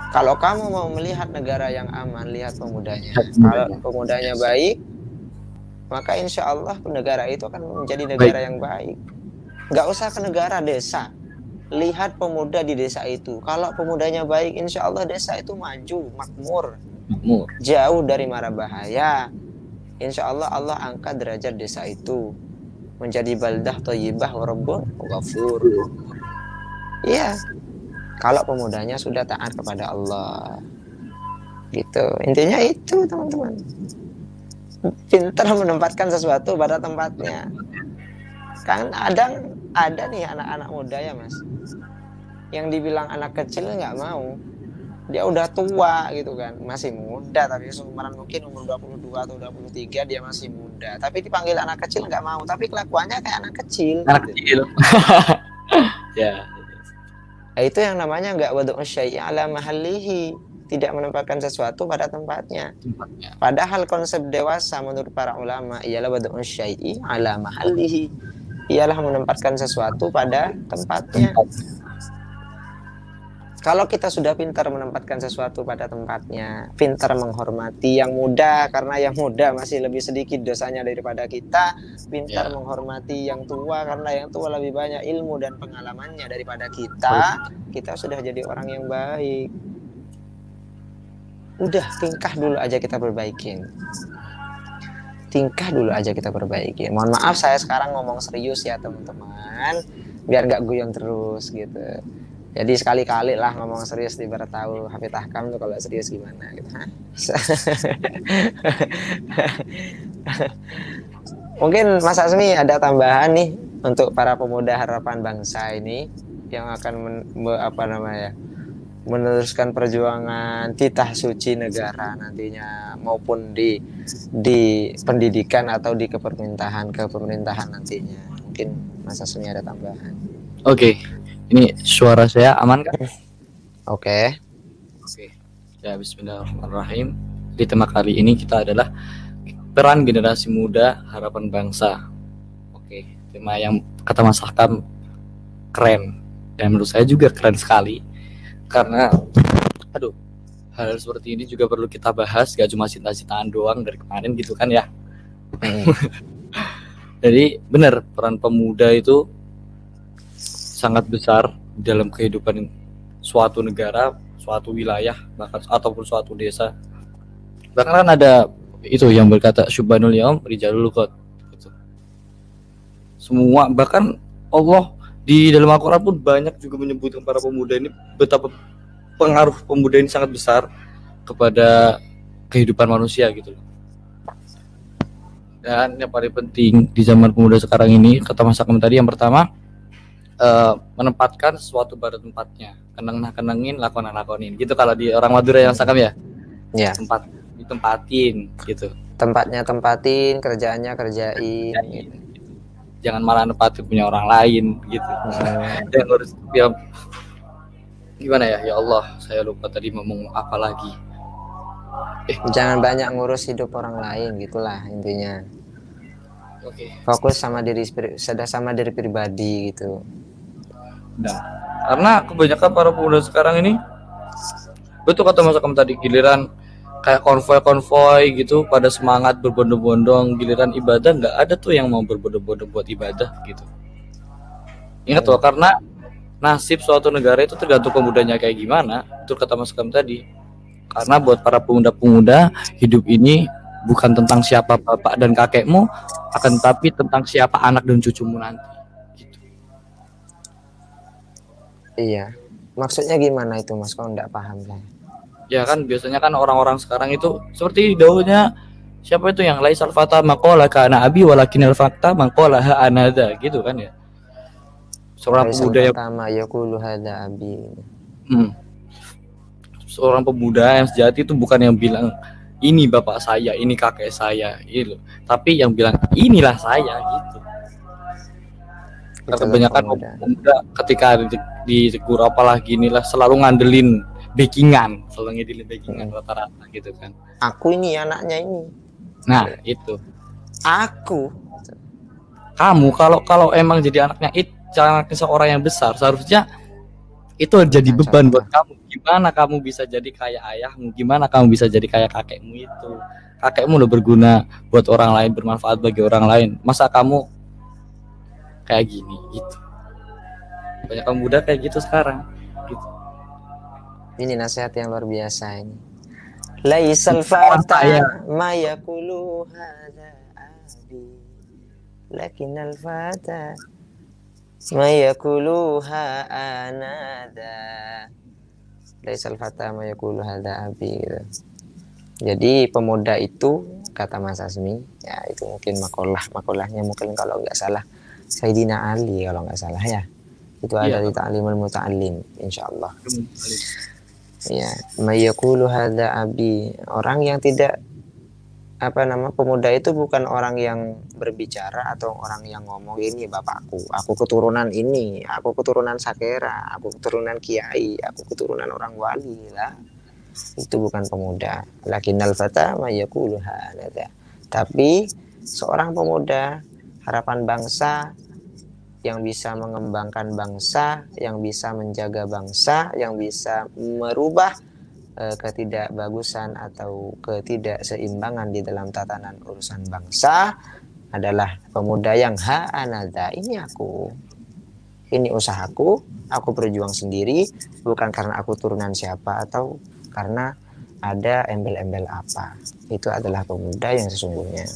Kalau kamu mau melihat negara yang aman, lihat pemudanya. Lihat Kalau pemudanya. pemudanya baik, maka insya Allah negara itu akan menjadi Baik. negara yang baik. Nggak usah ke negara, desa. Lihat pemuda di desa itu. Kalau pemudanya baik, insya Allah desa itu maju, makmur, Makmur. jauh dari mara bahaya. Insya Allah Allah angkat derajat desa itu menjadi baldah thayyibah wa rabbun ghafur. Iya, kalau pemudanya sudah taat kepada Allah. Gitu. Intinya itu, teman-teman. Pintar menempatkan sesuatu pada tempatnya. Kan ada nih anak-anak muda ya, Mas, yang dibilang anak kecil nggak mau. Dia udah tua gitu kan, masih muda, tapi seumuran mungkin umur 22 atau 23, dia masih muda, tapi dipanggil anak kecil nggak mau, tapi kelakuannya kayak anak kecil Anak gitu. kecil. Ya. Nah, itu yang namanya nggak wadu'u syai'i ala mahallihi, tidak menempatkan sesuatu pada tempatnya. Padahal konsep dewasa menurut para ulama ialah wadu'u syai'i ala mahallihi, ialah menempatkan sesuatu pada tempatnya. Kalau kita sudah pintar menempatkan sesuatu pada tempatnya, pintar menghormati yang muda karena yang muda masih lebih sedikit dosanya daripada kita, pintar menghormati yang tua karena yang tua lebih banyak ilmu dan pengalamannya daripada kita sudah jadi orang yang baik. Udah, tingkah dulu aja kita perbaikin. Mohon maaf saya sekarang ngomong serius ya teman-teman, biar gak guyon terus gitu. Jadi sekali-kali lah ngomong serius, di barat tahu Hafid Ahkam tuh kalau serius gimana gitu. Mungkin Mas Asmi ada tambahan nih untuk para pemuda harapan bangsa ini yang akan meneruskan perjuangan titah suci negara nantinya, maupun di pendidikan atau di kepemerintahan nantinya. Mungkin Mas Asmi ada tambahan. Oke. Ini suara saya aman kan? Oke. Ya, bismillahirrahmanirrahim. Di tema kali ini kita adalah peran generasi muda harapan bangsa. Oke, tema yang kata Mas Hakam keren, dan menurut saya juga keren sekali. Karena hal seperti ini juga perlu kita bahas, gak cuma cinta-cintaan doang dari kemarin gitu kan ya. Jadi benar, peran pemuda itu sangat besar dalam kehidupan suatu negara, suatu wilayah, bahkan ataupun suatu desa. Bahkan kan ada itu yang berkata syubhanul yaum rijalul qad gitu. Semua, bahkan Allah di dalam Al-Qur'an pun banyak juga menyebutkan para pemuda ini, betapa pengaruh pemuda ini sangat besar kepada kehidupan manusia gitu loh. Dan yang paling penting di zaman pemuda sekarang ini, kata Mas Hakam tadi, yang pertama menempatkan sesuatu pada tempatnya, kenangin lakonin gitu kalau di orang Madura yang Sakam ya. Ya. Ditempatin gitu. Tempatnya tempatin, kerjaannya kerjain. Gitu. Jangan malah nempatin punya orang lain gitu. Yang harus ya, gimana ya? Ya Allah, saya lupa tadi ngomong apa lagi. Jangan banyak ngurus hidup orang lain, gitulah intinya. Fokus sama diri pribadi gitu. Nah, karena kebanyakan para pemuda sekarang ini, betul kata Mas Hakam tadi, giliran kayak konvoi gitu pada semangat berbondong-bondong, giliran ibadah nggak ada tuh yang mau berbondong-bondong buat ibadah gitu. Ingat loh, karena nasib suatu negara itu tergantung pemudanya kayak gimana. Betul kata Mas Hakam tadi. Karena buat para pemuda-pemuda, hidup ini bukan tentang siapa bapak dan kakekmu, akan tapi tentang siapa anak dan cucumu nanti. Iya, maksudnya gimana itu Mas? Kalau nggak paham saya. Ya kan biasanya kan orang-orang sekarang itu seperti daunnya siapa itu yang laisal fata maqala kana abi walakinal fakta maqala ha anada gitu kan ya. Seorang pemuda yang pertama yaqulu hadza abi. Seorang pemuda yang sejati itu bukan yang bilang ini bapak saya, ini kakek saya gitu, tapi yang bilang inilah saya gitu. Kebanyakan pemuda ketika ditegur apalagi inilah selalu ngandelin backingan rata-rata gitu kan. Aku ini anaknya ini. Nah itu. Kamu kalau emang jadi anaknya seorang yang besar, seharusnya itu jadi Nah, beban contoh. buat kamu. Gimana kamu bisa jadi kayak ayahmu? Gimana kamu bisa jadi kayak kakekmu itu? Kakekmu udah berguna buat orang lain, bermanfaat bagi orang lain. Masa kamu kayak gini gitu? Banyak kamu muda kayak gitu sekarang. Gitu. Ini nasihat yang luar biasa ini. Laisal Orang kaya. fata ma yaqulu hadza abi. Lakinnal fata ma yaquluha anada. Laisal fata ma yaqulu hadza abi gitu. Jadi pemuda itu kata Mas Asmi, ya itu mungkin makolahnya mungkin kalau nggak salah Sayyidina Ali kalau nggak salah ya. Itu ada Iya. di Ta'limul Muta'allim insyaallah. Ya, mayaqulu hadza abi. Orang yang tidak pemuda itu bukan orang yang berbicara atau orang yang ngomong ini bapakku, aku keturunan ini, aku keturunan Sakera, aku keturunan kiai, aku keturunan orang wali lah. Itu bukan pemuda. Lakinnal fata mayaqulu hadza. Tapi seorang pemuda harapan bangsa yang bisa mengembangkan bangsa, yang bisa menjaga bangsa, yang bisa merubah ketidakbagusan atau ketidakseimbangan di dalam tatanan urusan bangsa adalah pemuda yang anada, ini aku, ini usahaku, aku berjuang sendiri, bukan karena aku turunan siapa atau karena ada embel-embel apa. Itu adalah pemuda yang sesungguhnya.